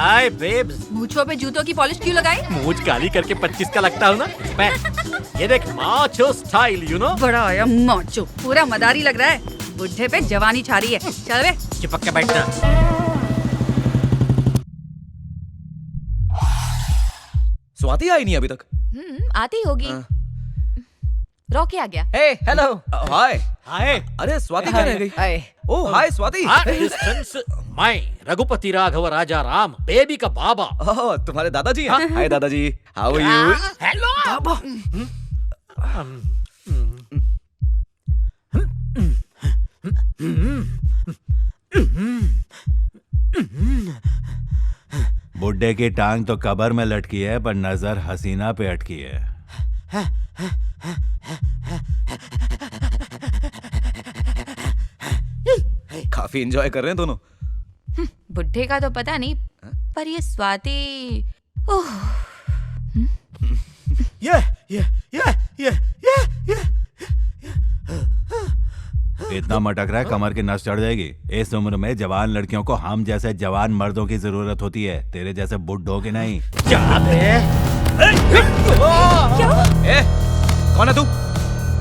हाय babes. मूंछों पे जूतों की पॉलिश क्यों लगाई? मूंछ काली करके 25 का लगता हूँ ना मैं। ये देख माचो स्टाइल यू नो। बड़ा आया माचो, पूरा मदारी लग रहा है। बुढ़े पे जवानी छा रही है। चल वे। चिपक के बैठना। स्वाति आई नहीं अभी तक। आती होगी। रॉकी आ गया। हे हेलो। हाय। हाय। अरे स्वाति कहाँ रह गई? हाय। ओह हाय स्वाति। डिस्टेंस मैं रघुपति राघव राजा राम बेबी का बाबा। ओह तुम्हारे दादाजी हैं। हाय दादाजी, हाउ आर यू? हेलो बाबा। बुड्ढे की टांग तो कबर में लटकी है पर नजर हसीना पे अटकी है। काफी एंजॉय कर रहे हैं दोनों। बुढ़े का तो पता नहीं, पर ये स्वाति। ओह, ये इतना मटक रहा है कमर की नस चढ़ जाएगी। इस उम्र में जवान लड़कियों को हम जैसे जवान मर्दों की जरूरत होती है, तेरे जैसे बुड्ढों की नहीं। क्या बे? ए, कौन है तू?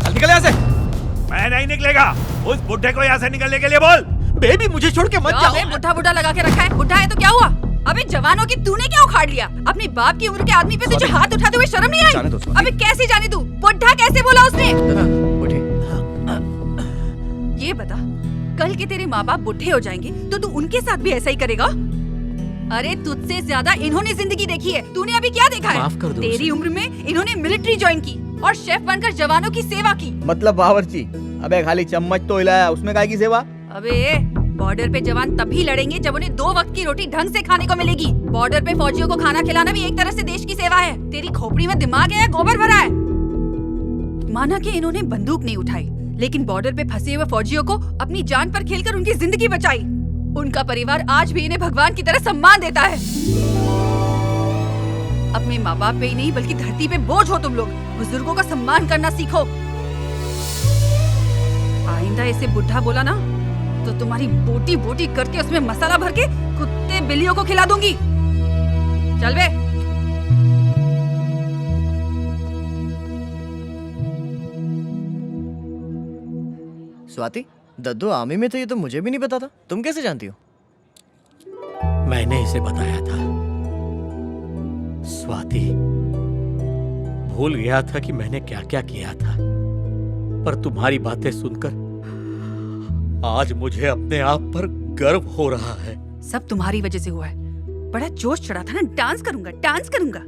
चल निकल यहाँ से। मैं नहीं निकलेगा। उस बुड्ढे को यहाँ से निकलने के लिए बोल। बेबी मुझे छोड़ के मत जाओ। अबे बुढ़ा बुढ़ा लगा के रखा है। बुढ़ा है तो क्या हुआ? अबे जवानों की तूने क्या उखाड़ लिया? अपने बाप की उम्र के आदमी पे तुझे हाथ उठाते हुए शर्म नहीं जाने दो आई? स्वाति। अबे कैसे जाने तू? बुढ़ा कैसे बोला उसने? बुढ़े। ये बता, कल के तेरे माँ बाप बुढ़े हो जाएंगे तो तू उनके साथ भी ऐसा ही करेगा? अरे तुझसे ज्यादा इन्होंने जिंदगी देखी है। तूने अभी क्या देखा है? माफ कर दो तेरी उम्र में इन्होंने मिलिट्री ज्वाइन की और शेफ बनकर जवानों की सेवा की। मतलब बावर्ची। अबे खाली चम्मच तो हिलाया, उसमें काय की सेवा? अबे बॉर्डर पे जवान तभी लड़ेंगे जब उन्हें 2 वक्त की रोटी ढंग से खाने को मिलेगी। बॉर्डर पे फौजियों को खाना खिलाना भी एक तरह से देश की सेवा है। तेरी खोपड़ी में दिमाग है या गोबर भरा है? माना कि इन्होंने बंदूक नहीं उठाई, लेकिन बॉर्डर पे फंसे हुए फौजियों को अपनी जान पर खेलकर उनकी जिंदगी बचाई। उनका परिवार आज भी इन्हें भगवान की तरह सम्मान देता है। अपने माँ बाप पे ही नहीं बल्कि धरती पे बोझ हो तुम लोग। बुजुर्गों का सम्मान करना सीखो। आइंदा इसे बुढ़ा बोला ना तो तुम्हारी बोटी बोटी करके उसमें मसाला भर के कुत्ते बिल्लियों को खिला दूंगी। चल बे। स्वाति, दद्दू आर्मी में थे ये तो मुझे भी नहीं पता था। तुम कैसे जानती हो? मैंने इसे बताया था। स्वाति, भूल गया था कि मैंने क्या क्या किया था, पर तुम्हारी बातें सुनकर आज मुझे अपने आप पर गर्व हो रहा है। सब तुम्हारी वजह से हुआ है। बड़ा जोश चढ़ा था ना, डांस करूंगा डांस करूंगा।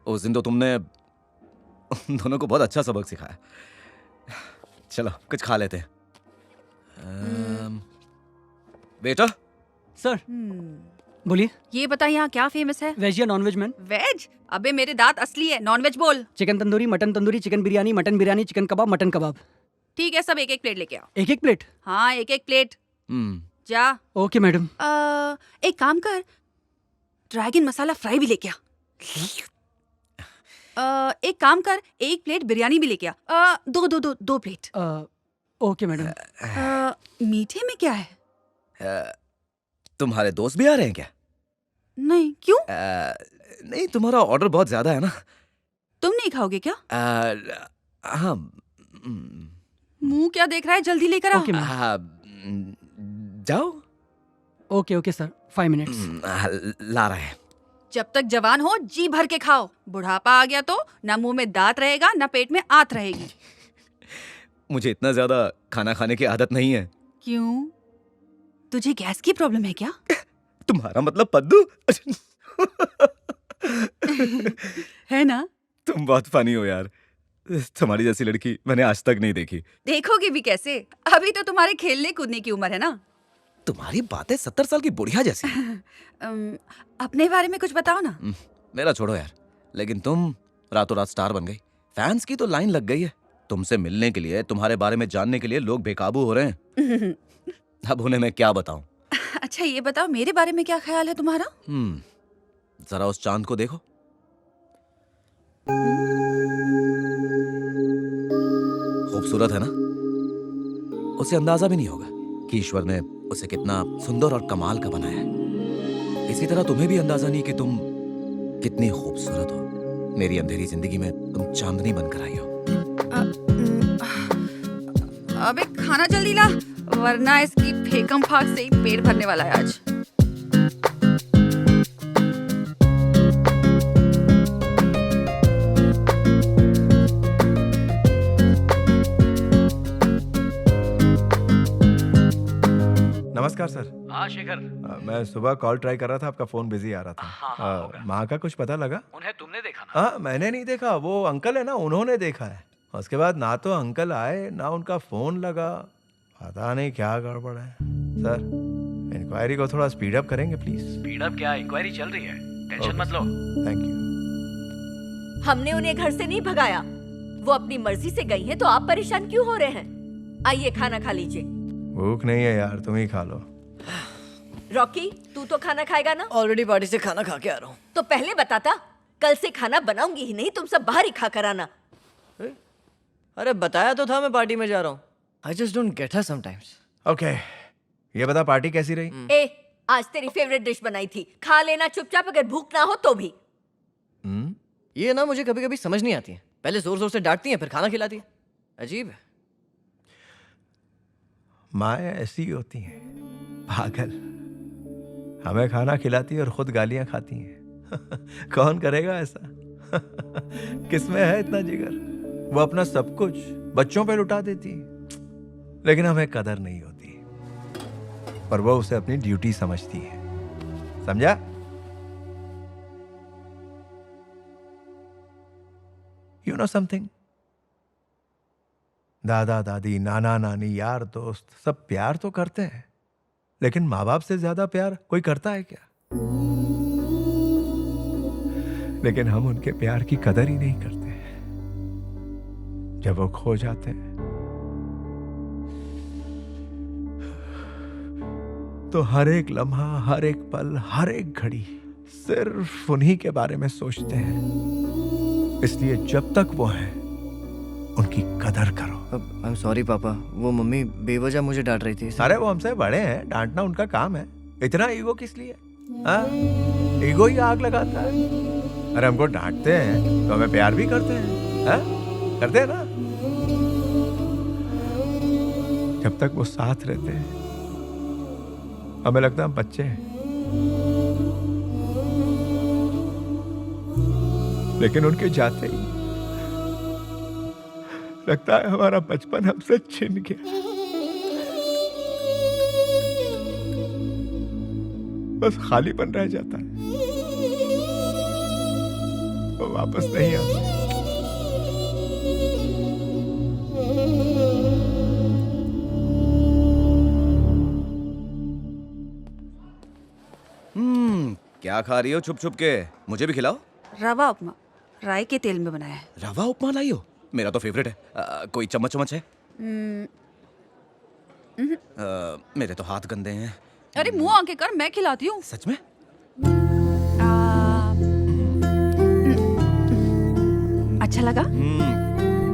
उस दिन तो तुमने उन दोनों को बहुत अच्छा सबक सिखाया। चलो कुछ खा लेते हैं। बेटा। सर बोलिए। ये बता यहाँ क्या फेमस है? वेज या नॉन वेज मैन? वेज? अबे मेरे दांत असली है, नॉन वेज बोल। Chicken tandoori, mutton tandoori, chicken biryani, mutton biryani, chicken kebab, mutton kebab. ठीक है, सब एक एक प्लेट लेके आओ। एक एक प्लेट? हाँ एक एक प्लेट। जा। Okay madam. एक काम कर, ड्रैगन मसाला फ्राई भी लेके आ। एक काम कर, एक प्लेट बिरयानी भी लेके आ। दो प्लेट। Okay madam. मीठे में क्या है? तुम्हारे दोस्त भी आ रहे हैं क्या? नहीं, क्यों? नहीं, तुम्हारा ऑर्डर बहुत ज्यादा है ना। तुम नहीं खाओगे क्या? हाँ। मुंह क्या देख रहा है, जल्दी लेकर आओ। ओके जाओ। Okay sir, 5 minutes. ला रहा है। जब तक जवान हो जी भर के खाओ। बुढ़ापा आ गया तो ना मुंह में दांत रहेगा ना पेट में आंत रहेगी। मुझे इतना ज्यादा खाना खाने की आदत नहीं है। क्यों? तुझे गैस की प्रॉब्लम है क्या? तुम्हारा मतलब पद्दू? है ना? तुम बहुत फनी हो यार। तुम्हारी जैसी लड़की मैंने आज तक नहीं देखी। देखोगे भी कैसे? अभी तो तुम्हारे खेलने कूदने की उम्र है ना। तुम्हारी बातें 70 साल की बुढ़िया जैसी। अपने बारे में कुछ बताओ ना। मेरा छोड़ो यार, लेकिन तुम रातों रात स्टार बन गई। फैंस की तो लाइन लग गई है। तुमसे मिलने के लिए, तुम्हारे बारे में जानने के लिए लोग बेकाबू हो रहे हैं। अब उन्हें मैं क्या बताऊं? अच्छा ये बताओ, मेरे बारे में क्या ख्याल है तुम्हारा? जरा उस चांद को देखो। खूबसूरत है ना? उसे अंदाजा भी नहीं होगा कि ईश्वर ने उसे कितना सुंदर और कमाल का बनाया है। इसी तरह तुम्हें भी अंदाजा नहीं कि तुम कितनी खूबसूरत हो। मेरी अंधेरी जिंदगी में तुम चांदनी बनकर आई हो। अबे खाना जल्दी ला, वरना इसकी फेकम फाक से ही पेट भरने वाला है आज। नमस्कार सर। हाँ शेखर, मैं सुबह कॉल ट्राई कर रहा था, आपका फोन बिजी आ रहा था। हाँ, होगा। माँ का कुछ पता लगा? उन्हें तुमने देखा ना? हाँ, मैंने नहीं देखा, वो अंकल है ना, उन्होंने देखा है। उसके बाद ना तो अंकल आए ना उनका फोन लगा। पता नहीं क्या गड़बड़ है। सर, इंक्वायरी को थोड़ा स्पीड अप करेंगे प्लीज। स्पीड अप क्या, इंक्वायरी चल रही है, टेंशन मत लो। Thank you. हमने उन्हें घर से नहीं भगाया, वो अपनी मर्जी से गई हैं, तो आप परेशान क्यों हो रहे हैं? आइए खाना खा लीजिए। भूख नहीं है यार, तुम ही खा लो। रॉकी, तू तो खाना खाएगा ना? ऑलरेडी पार्टी से खाना खा के आ रहा हूँ। तो पहले बताता, कल से खाना बनाऊंगी ही नहीं, तुम सब बाहर ही खा कर आना। अरे बताया तो था मैं पार्टी में जा रहा हूँ। I just don't get her sometimes. Okay, ये बता पार्टी कैसी रही? ए, आज तेरी फेवरेट डिश बनाई थी, खा लेना चुपचाप, अगर भूख ना हो तो भी। ये ना मुझे कभी कभी समझ नहीं आती है। पहले जोर जोर से डांटती है, फिर खाना खिलाती है। अजीब है। माएँ ऐसी होती हैं, पागल। हमें खाना खिलाती है और खुद गालियां खाती हैं। कौन करेगा ऐसा? किसमें है इतना जिगर? वो अपना सब कुछ बच्चों पे लुटा देती, लेकिन हमें कदर नहीं होती। पर वो उसे अपनी ड्यूटी समझती है, समझा? You know something? दादा दादी, नाना नानी, यार दोस्त सब प्यार तो करते हैं, लेकिन माँ बाप से ज्यादा प्यार कोई करता है क्या? लेकिन हम उनके प्यार की कदर ही नहीं करते। जब वो खो जाते हैं तो हर एक लम्हा, हर एक पल, हर एक घड़ी सिर्फ उन्हीं के बारे में सोचते हैं। इसलिए जब तक वो हैं, उनकी कदर करो। आई एम सॉरी पापा, वो मम्मी बेवजह मुझे डांट रही थी। अरे वो हमसे बड़े हैं, डांटना उनका काम है। इतना ईगो किस लिए? हाँ, ईगो ही आग लगाता है। अरे हमको डांटते हैं तो हमें प्यार भी करते हैं, हाँ? करते हैं ना? जब तक वो साथ रहते हैं हमें लगता है हम बच्चे हैं, लेकिन उनके जाते ही लगता है हमारा बचपन हमसे छिन गया। बस खालीपन रह जाता है, वो वापस नहीं आता। क्या खा रही हो छुप छुप के? मुझे भी खिलाओ। रवा उपमा राई के तेल में बनाया है। रवा उपमा लाई हो? मेरा तो फेवरेट है। कोई चम्मच चम्मच है? मेरे तो हाथ गंदे हैं। अरे मुंह आके कर, मैं खिलाती हूँ। सच में? अच्छा लगा?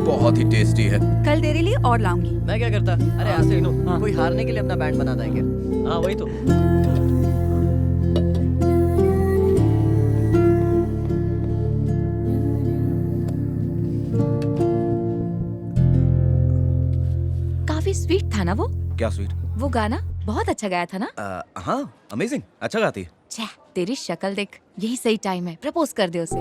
बहुत ही टेस्टी है। कल तेरे लिए और लाऊंगी। मैं क्या करता? अरे ऐसे कोई हारने के लिए अपना बैंड बनाता है क्या? हाँ वही तो। काफी स्वीट था ना वो? क्या स्वीट? वो गाना बहुत अच्छा गाया था ना? हाँ, अमेजिंग, अच्छा गाती है। छे, तेरी शक्ल देख, यही सही टाइम है, प्रपोज कर दे उसे।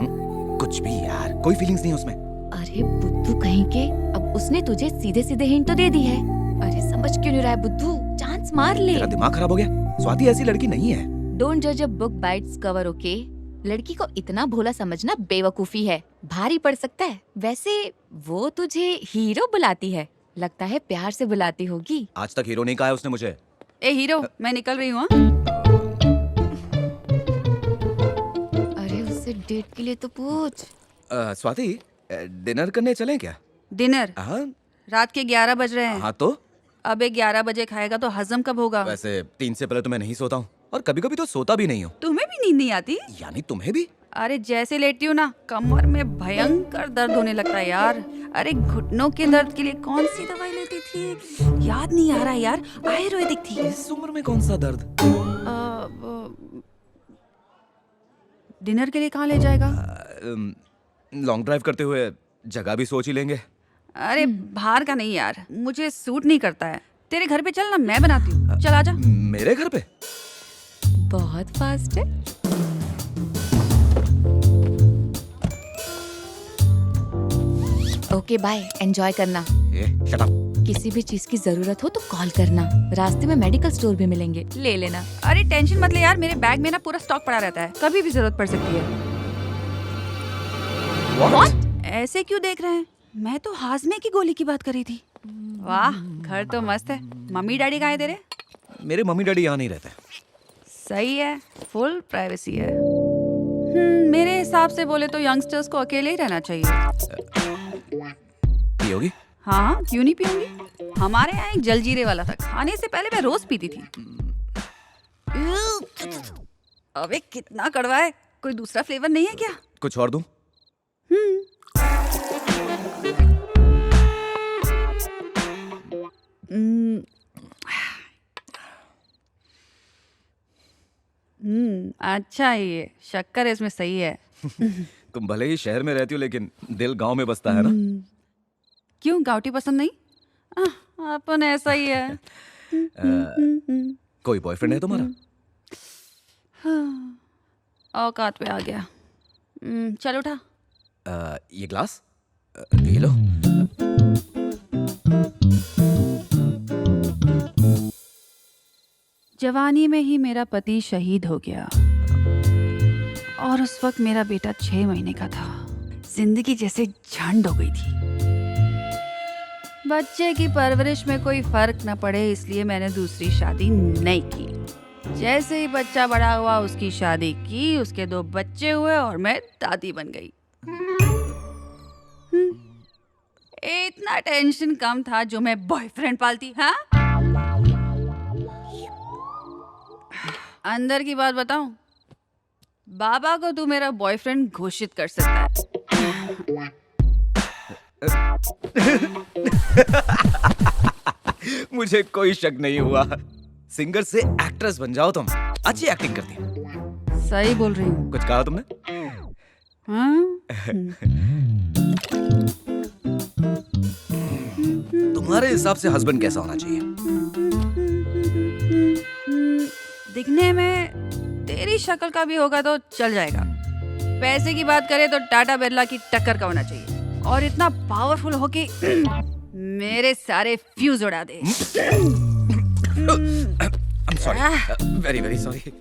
कुछ भी यार, कोई फीलिंग्स नहीं उसमें। अरे बुद्धू कहीं के, अब उसने तुझे सीधे सीधे हिंट तो दे दी है। अरे समझ क्यों नहीं रहा है बुद्धू? चांस मार ले। तेरा दिमाग खराब हो गया? स्वाति ऐसी लड़की नहीं है। डोंट जज a book by its cover, okay? लड़की को इतना भोला समझना बेवकूफी है, भारी पड़ सकता है। वैसे वो तुझे हीरो बुलाती है, लगता है प्यार से बुलाती होगी। आज तक हीरो नहीं कहा है उसने मुझे। ए हीरो, मैं निकल रही हूँ। अरे उससे डेट के लिए तो पूछ। स्वाति, डिनर करने चलें क्या? डिनर हाँ। रात के 11 बज रहे हैं। हाँ तो? अबे 11 बजे खाएगा तो हजम कब होगा? वैसे 3 से पहले तो मैं नहीं सोता हूँ, और कभी कभी तो सोता भी नहीं हूँ। तुम्हें भी नींद नहीं आती? यानी तुम्हें भी? अरे जैसे लेटती हूँ ना, कमर में भयंकर दर्द होने लगता है यार। अरे घुटनों के दर्द के लिए कौन सी दवाई लेती थी, याद नहीं आ रहा यार। आयुर्वेदिक थी। इस उम्र में कौन सा दर्द? डिनर के लिए कहाँ ले जाएगा? लॉन्ग ड्राइव करते हुए जगह भी सोच ही लेंगे। अरे बाहर का नहीं यार, मुझे सूट नहीं करता है। तेरे घर पे चल ना, मैं बनाती हूँ। चल आजा। मेरे घर पे? बहुत फास्ट है। ओके बाय, एंजॉय करना। Shut up. किसी भी चीज की जरूरत हो तो कॉल करना। रास्ते में मेडिकल स्टोर भी मिलेंगे, ले लेना। अरे टेंशन मत ले यार, मेरे बैग में ना पूरा स्टॉक पड़ा रहता है, कभी भी जरूरत पड़ सकती है। What? ऐसे क्यों देख रहे हैं? मैं तो हाजमे की गोली की बात कर रही थी। वाह, घर तो मस्त है। मम्मी डैडी कहाँ है तेरे? मेरे मम्मी डैडी यहाँ नहीं रहते। सही है, फुल प्राइवेसी है। मेरे हिसाब से बोले तो यंगस्टर्स को अकेले ही रहना चाहिए। पियोगी? हाँ, क्यों नहीं पीऊंगी। हमारे यहाँ एक जलजीरे वाला था, खाने से पहले मैं रोज पीती थी। अबे कितना कड़वा है, कोई दूसरा फ्लेवर नहीं है क्या? कुछ और दूं? अच्छा है ये, शक्कर इसमें सही है। तुम भले ही शहर में रहती हो लेकिन दिल गांव में बसता है ना। क्यों, गावटी पसंद नहीं? अपन ऐसा ही है। कोई बॉयफ्रेंड है तुम्हारा? औकात पे आ गया। चल उठा। ये ग्लास ये लो। जवानी में ही मेरा पति शहीद हो गया और उस वक्त मेरा बेटा 6 महीने का था। जिंदगी जैसे झंड हो गई थी। बच्चे की परवरिश में कोई फर्क न पड़े इसलिए मैंने दूसरी शादी नहीं की। जैसे ही बच्चा बड़ा हुआ उसकी शादी की, उसके 2 बच्चे हुए और मैं दादी बन गई। इतना टेंशन कम था जो मैं बॉयफ्रेंड पालती। हाँ, अंदर की बात बताऊं, बाबा को तू मेरा बॉयफ्रेंड घोषित कर सकता है। मुझे कोई शक नहीं हुआ। सिंगर से एक्ट्रेस बन जाओ तुम। अच्छी एक्टिंग करती है। सही बोल रही हूँ। कुछ कहा तुमने? हाँ? तुम्हारे हिसाब से हस्बैंड कैसा होना चाहिए? दिखने में तेरी शक्ल का भी होगा तो चल जाएगा। पैसे की बात करें तो टाटा बिरला की टक्कर का होना चाहिए और इतना पावरफुल हो कि मेरे सारे फ्यूज उड़ा दे। I'm sorry. Very, very sorry.